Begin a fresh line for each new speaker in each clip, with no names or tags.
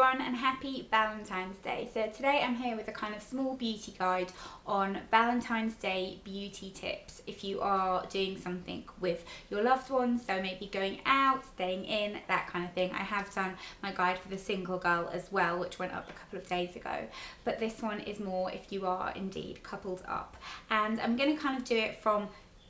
everyone and happy Valentine's Day. So today I'm here with a kind of small beauty guide on Valentine's Day beauty tips if you are doing something with your loved ones, so maybe going out, staying in, that kind of thing. I have done my guide for the single girl as well, which went up a couple of days ago, but this one is more if you are indeed coupled up, and I'm going to kind of do it from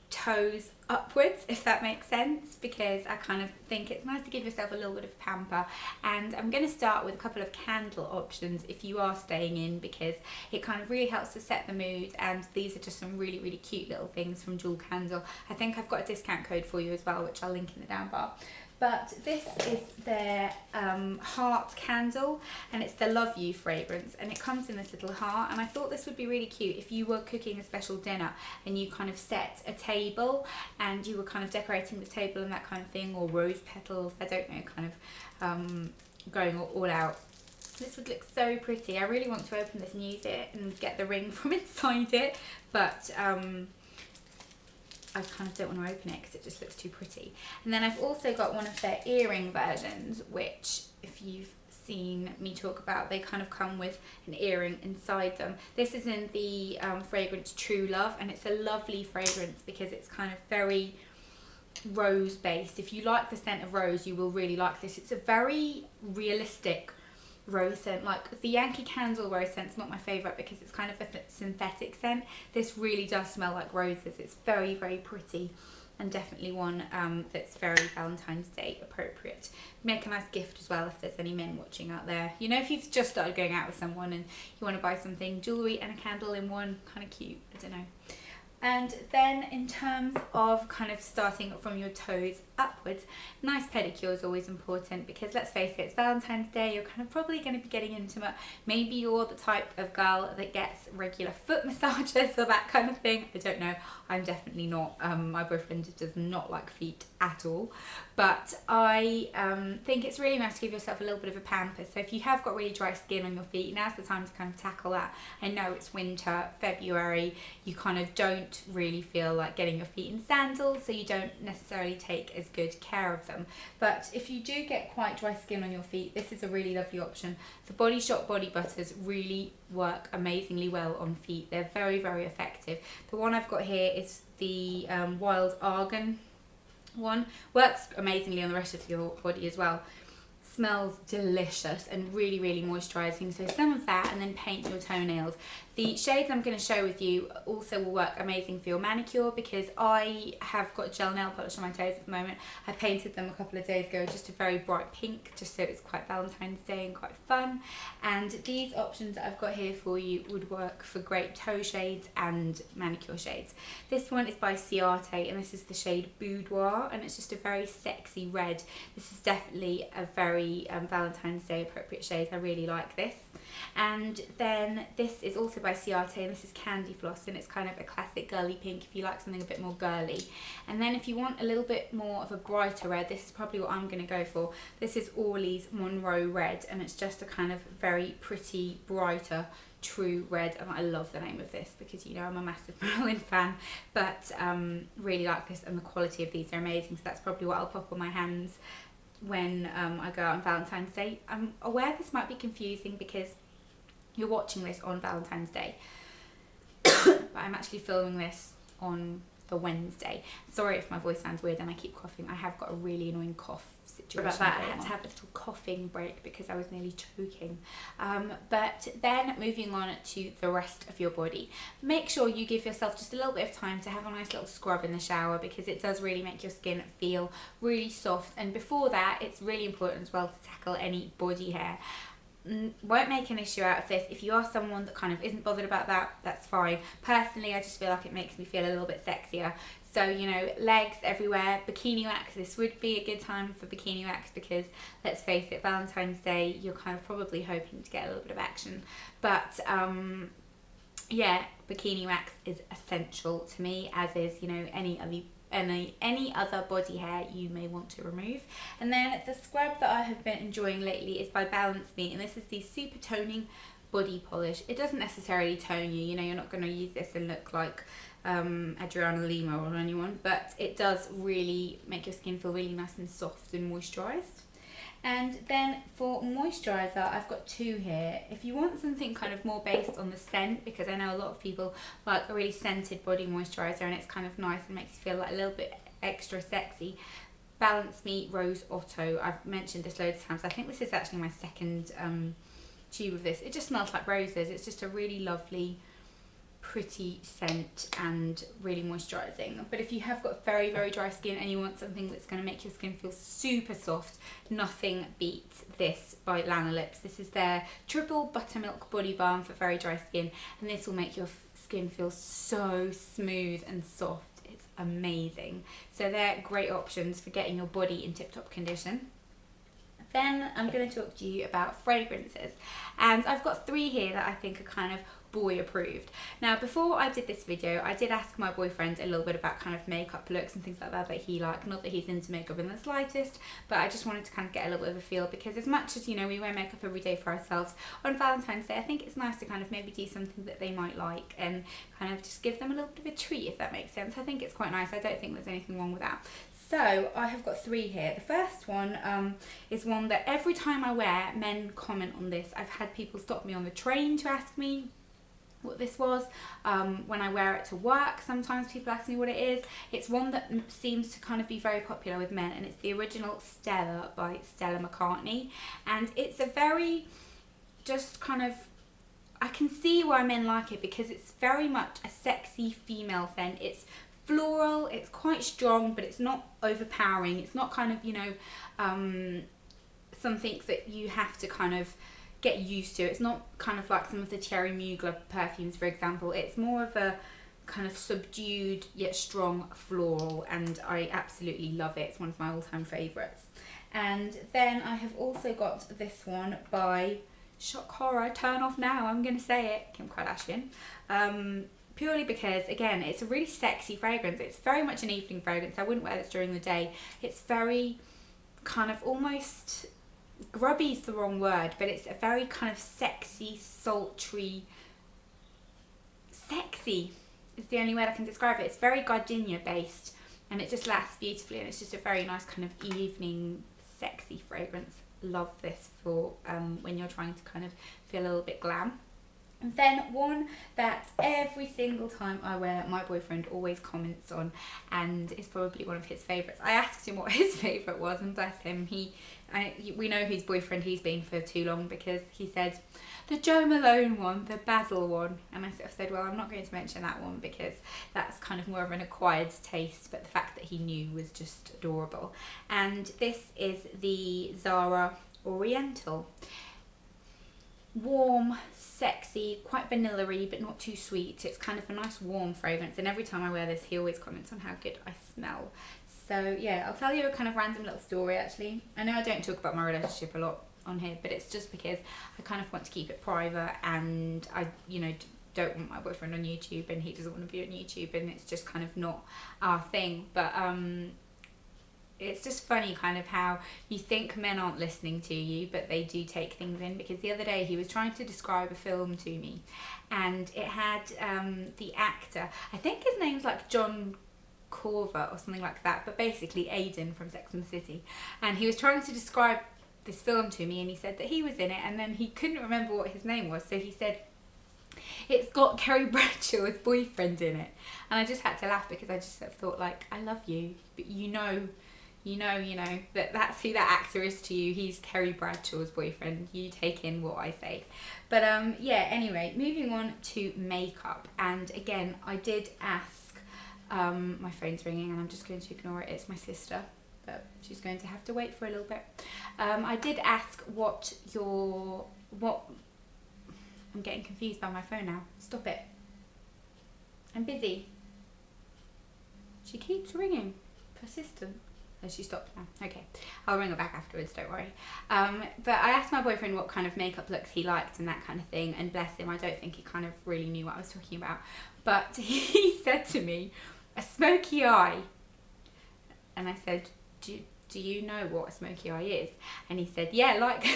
toes upwards, if that makes sense, because I kind of think it's nice to give yourself a little bit of pamper. And I'm going to start with a couple of candle options if you are staying in, because it kind of really helps to set the mood, and these are just some really cute little things from Jewel Candle. I think I've got a discount code for you as well, which I'll link in the down bar. But this is their heart candle, and it's the Love You fragrance, and it comes in this little heart, and I thought this would be really cute if you were cooking a special dinner and you kind of set a table and you were kind of decorating the table and that kind of thing, or rose petals, I don't know, kind of going all out. This would look so pretty. I really want to open this and use it and get the ring from inside it, but I kind of don't want to open it because it just looks too pretty. And then I've also got one of their earring versions, which if you've seen me talk about, they kind of come with an earring inside them. This is in the fragrance True Love, and it's a lovely fragrance because it's kind of very rose based. If you like the scent of rose, you will really like this. It's a very realistic rose scent. Like the Yankee Candle rose scent's not my favourite because it's kind of a synthetic scent. This really does smell like roses. It's very pretty, and definitely one that's very Valentine's Day appropriate. Make a nice gift as well if there's any men watching out there. You know, if you've just started going out with someone and you want to buy something, jewellery and a candle in one, kind of cute, I don't know. And then in terms of kind of starting from your toes upwards, nice pedicure is always important because let's face it, it's Valentine's Day, you're kind of probably going to be getting intimate. Maybe you're the type of girl that gets regular foot massages or that kind of thing. I don't know, I'm definitely not. My boyfriend does not like feet at all, but I think it's really nice to give yourself a little bit of a pamper. So if you have got really dry skin on your feet, now's the time to kind of tackle that. I know it's winter, February, you kind of don't really feel like getting your feet in sandals, so you don't necessarily take as good care of them. But if you do get quite dry skin on your feet, this is a really lovely option. The Body Shop body butters really work amazingly well on feet. They're very effective. The one I've got here is the Wild Argan one. Works amazingly on the rest of your body as well. Smells delicious and really moisturising. So some of that, and then paint your toenails. The shades I'm going to show with you also will work amazing for your manicure, because I have got gel nail polish on my toes at the moment. I painted them a couple of days ago, just a very bright pink, just so it's quite Valentine's Day and quite fun. And these options that I've got here for you would work for great toe shades and manicure shades. This one is by Ciate, and this is the shade Boudoir, and it's just a very sexy red. This is definitely a very Valentine's Day appropriate shade. I really like this. And then this is also by Ciate, and this is Candy Floss, and it's kind of a classic girly pink if you like something a bit more girly. And then if you want a little bit more of a brighter red, this is probably what I'm going to go for. This is Orly's Monro Red, and it's just a kind of very pretty, brighter, true red, and I love the name of this because, you know, I'm a massive Marilyn fan, but really like this, and the quality of these are amazing, so that's probably what I'll pop on my hands when I go out on Valentine's Day. I'm aware this might be confusing because you're watching this on Valentine's Day, but I'm actually filming this on the Wednesday. Sorry if my voice sounds weird and I keep coughing. I have got a really annoying cough situation. About that, I had to have a little coughing break because I was nearly choking. But then moving on to the rest of your body, make sure you give yourself just a little bit of time to have a nice little scrub in the shower, because it does really make your skin feel really soft. And before that, it's really important as well to tackle any body hair. Won't make an issue out of this. If you are someone that kind of isn't bothered about that, that's fine. Personally, I just feel like it makes me feel a little bit sexier. So, you know, legs everywhere, bikini wax. This would be a good time for bikini wax because, let's face it, Valentine's Day, you're kind of probably hoping to get a little bit of action. But yeah, bikini wax is essential to me, as is, you know, any other body hair you may want to remove. And then the scrub that I have been enjoying lately is by Balance Me, and this is the Super Toning Body Polish. It doesn't necessarily tone you, you know, you're not going to use this and look like Adriana Lima or anyone, but it does really make your skin feel really nice and soft and moisturised. And then for moisturiser, I've got two here. If you want something kind of more based on the scent, because I know a lot of people like a really scented body moisturiser and it's kind of nice and makes you feel like a little bit extra sexy, Balance Me Rose Otto. I've mentioned this loads of times. I think this is actually my second tube of this. It just smells like roses. It's just a really lovely, pretty scent and really moisturising. But if you have got very, very dry skin and you want something that's going to make your skin feel super soft, nothing beats this by Lanolips. This is their triple buttermilk body balm for very dry skin, and this will make your skin feel so smooth and soft. It's amazing. So they're great options for getting your body in tip-top condition. Then I'm going to talk to you about fragrances, and I've got three here that I think are kind of boy approved. Now, before I did this video, I did ask my boyfriend a little bit about kind of makeup looks and things like that he liked. Not that he's into makeup in the slightest, but I just wanted to kind of get a little bit of a feel, because as much as, you know, we wear makeup every day for ourselves, on Valentine's Day I think it's nice to kind of maybe do something that they might like and kind of just give them a little bit of a treat, if that makes sense. I think it's quite nice. I don't think there's anything wrong with that. So I have got three here. The first one is one that every time I wear, men comment on this. I've had people stop me on the train to ask me what this was. When I wear it to work, sometimes people ask me what it is. It's one that seems to kind of be very popular with men, and it's the original Stella by Stella McCartney. And it's a very just kind of, I can see why men like it, because it's very much a sexy female scent. It's floral, it's quite strong, but it's not overpowering. It's not kind of, you know, something that you have to kind of get used to. It's not kind of like some of the Thierry Mugler perfumes, for example. It's more of a kind of subdued yet strong floral, and I absolutely love it. It's one of my all-time favourites. And then I have also got this one by, shock horror, turn off now, I'm going to say it, Kim Kardashian. Purely because, again, it's a really sexy fragrance. It's very much an evening fragrance. I wouldn't wear this during the day. It's very kind of almost, grubby is the wrong word, but it's a very kind of sexy, sultry, sexy is the only word I can describe it. It's very gardenia based, and it just lasts beautifully, and it's just a very nice kind of evening sexy fragrance. Love this for when you're trying to kind of feel a little bit glam. And then one that every single time I wear, my boyfriend always comments on, and is probably one of his favourites. I asked him what his favourite was, and bless him, we know whose boyfriend he's been for too long, because he said the Jo Malone one, the basil one, and I sort of said, well, I'm not going to mention that one because that's kind of more of an acquired taste, but the fact that he knew was just adorable. And this is the ZARA Oriental. Warm, sexy, quite vanilla-y, but not too sweet. It's kind of a nice warm fragrance, and every time I wear this, he always comments on how good I smell. So yeah, I'll tell you a kind of random little story actually. I know I don't talk about my relationship a lot on here, but it's just because I kind of want to keep it private, and I, you know, don't want my boyfriend on YouTube, and he doesn't want to be on YouTube, and it's just kind of not our thing. But it's just funny kind of how you think men aren't listening to you, but they do take things in. Because the other day he was trying to describe a film to me, and it had the actor, I think his name's like John Corver or something like that, but basically Aiden from Sex and the City, and he was trying to describe this film to me, and he said that he was in it, and then he couldn't remember what his name was, so he said it's got Kerry Bradshaw's boyfriend in it, and I just had to laugh, because I just sort of thought, like, I love you, but you know that that's who that actor is to you. He's Kerry Bradshaw's boyfriend. You take in what I say. But yeah, anyway, moving on to makeup. And again, I did ask, my phone's ringing and I'm just going to ignore it. It's my sister, but she's going to have to wait for a little bit. I did ask I'm getting confused by my phone now. Stop it. I'm busy. She keeps ringing. Persistent. Oh, she stopped now. Okay, I'll ring her back afterwards, don't worry. But I asked my boyfriend what kind of makeup looks he liked and that kind of thing, and bless him, I don't think he kind of really knew what I was talking about. But he said to me, a smoky eye. And I said, do you know what a smoky eye is? And he said, yeah, like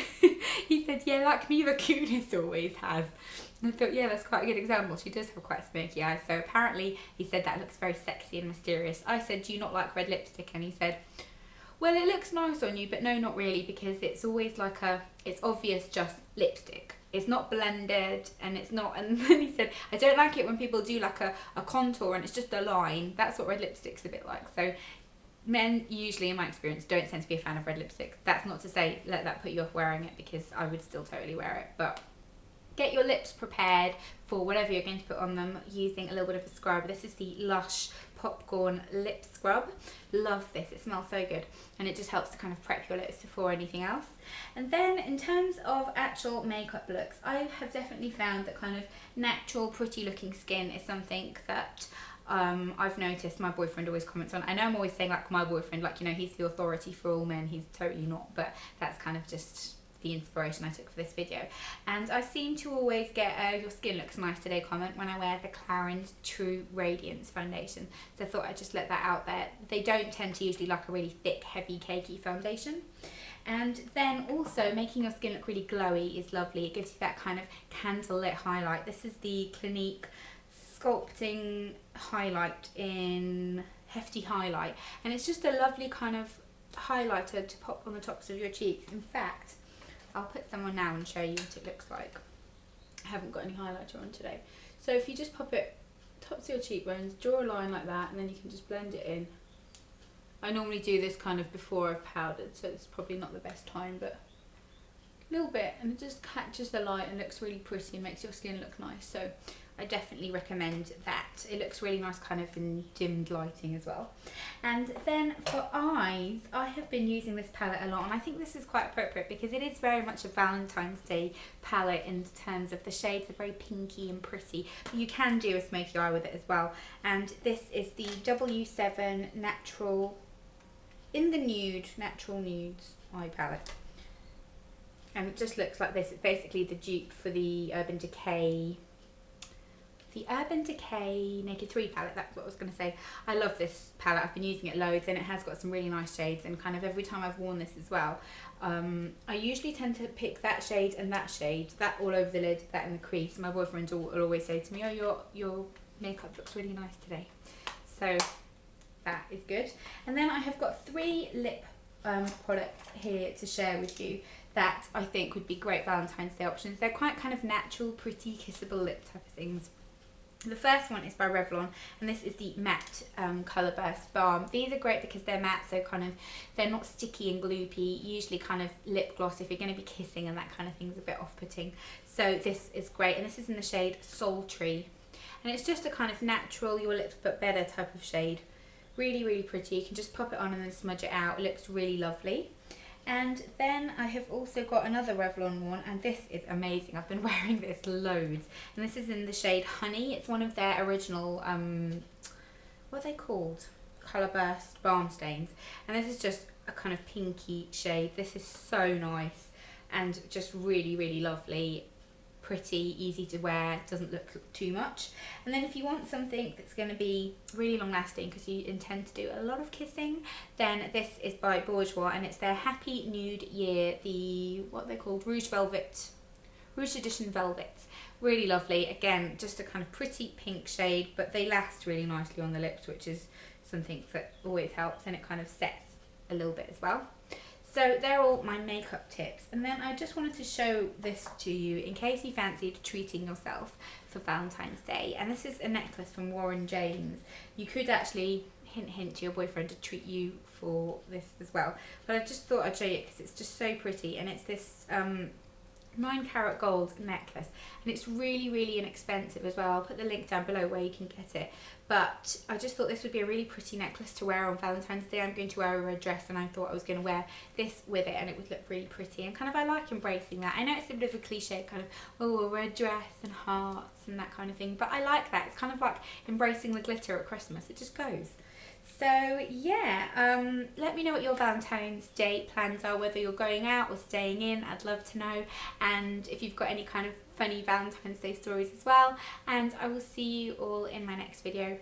like Mila Kunis always has. And I thought, yeah, that's quite a good example. She does have quite a smoky eye. So apparently he said that looks very sexy and mysterious. I said, do you not like red lipstick? And he said, well, it looks nice on you, but no, not really, because it's always like it's obvious just lipstick. It's not blended, and it's not, and then he said, I don't like it when people do like a contour and it's just a line. That's what red lipstick's a bit like. So men usually, in my experience, don't tend to be a fan of red lipstick. That's not to say let that put you off wearing it, because I would still totally wear it. But get your lips prepared for whatever you're going to put on them using a little bit of a scrub. This is the Lush Popcorn Lip Scrub. Love this, it smells so good, and it just helps to kind of prep your lips before anything else. And then in terms of actual makeup looks, I have definitely found that kind of natural, pretty looking skin is something that I've noticed my boyfriend always comments on. I know I'm always saying like my boyfriend, like, you know, he's the authority for all men. He's totally not, but that's kind of just the inspiration I took for this video. And I seem to always get your skin looks nice today comment when I wear the Clarins True Radiance foundation. So I thought I'd just let that out there. They don't tend to usually like a really thick, heavy, cakey foundation. And then also making your skin look really glowy is lovely. It gives you that kind of candlelit highlight. This is the Clinique Sculpting highlight in Hefty Highlight, and it's just a lovely kind of highlighter to pop on the tops of your cheeks. In fact, I'll put some on now and show you what it looks like. I haven't got any highlighter on today. So if you just pop it tops of your cheekbones, draw a line like that, and then you can just blend it in. I normally do this kind of before I've powdered, so it's probably not the best time, but a little bit, and it just catches the light and looks really pretty and makes your skin look nice. So I definitely recommend that. It looks really nice kind of in dimmed lighting as well. And then for eyes, I have been using this palette a lot, and I think this is quite appropriate because it is very much a Valentine's Day palette in terms of the shades are very pinky and pretty. But you can do a smoky eye with it as well. And this is the W7 Natural, in the nude, Natural Nudes eye palette. And it just looks like this. It's basically the dupe for the Urban Decay Naked 3 palette. That's what I was going to say. I love this palette. I've been using it loads, and it has got some really nice shades, and kind of every time I've worn this as well, I usually tend to pick that shade and that shade, that all over the lid, that in the crease. My boyfriend will always say to me, oh, your makeup looks really nice today. So that is good. And then I have got 3 lip products here to share with you that I think would be great Valentine's Day options. They're quite kind of natural, pretty, kissable lip type of things. The first one is by Revlon, and this is the matte colorburst balm. These are great because they're matte, so kind of they're not sticky and gloopy. Usually kind of lip gloss, if you're going to be kissing and that kind of thing, is a bit off-putting. So this is great, and this is in the shade Sultry, and it's just a kind of natural, your lips but better type of shade. Really, really pretty. You can just pop it on and then smudge it out. It looks really lovely. And then I have also got another Revlon one, and this is amazing. I've been wearing this loads, and this is in the shade Honey. It's one of their original, what are they called? Colorburst balm stains, and this is just a kind of pinky shade. This is so nice and just really, really lovely. Pretty, easy to wear, doesn't look too much. And then if you want something that's going to be really long lasting because you intend to do a lot of kissing, then this is by Bourjois, and it's their Happy Nude Year, the, what they called, Rouge Edition Velvets. Really lovely. Again, just a kind of pretty pink shade, but they last really nicely on the lips, which is something that always helps, and it kind of sets a little bit as well. So they're all my makeup tips, and then I just wanted to show this to you in case you fancied treating yourself for Valentine's Day. And this is a necklace from Warren James. You could actually hint to your boyfriend to treat you for this as well, but I just thought I'd show you it because it's just so pretty, and it's this 9-carat gold necklace, and it's really, really inexpensive as well. I'll put the link down below where you can get it, but I just thought this would be a really pretty necklace to wear on Valentine's Day. I'm going to wear a red dress, and I thought I was going to wear this with it, and it would look really pretty, and kind of I like embracing that. I know it's a bit of a cliche, kind of, oh, a red dress and hearts and that kind of thing, but I like that. It's kind of like embracing the glitter at Christmas. It just goes. So yeah, let me know what your Valentine's Day plans are, whether you're going out or staying in. I'd love to know, and if you've got any kind of funny Valentine's Day stories as well. And I will see you all in my next video.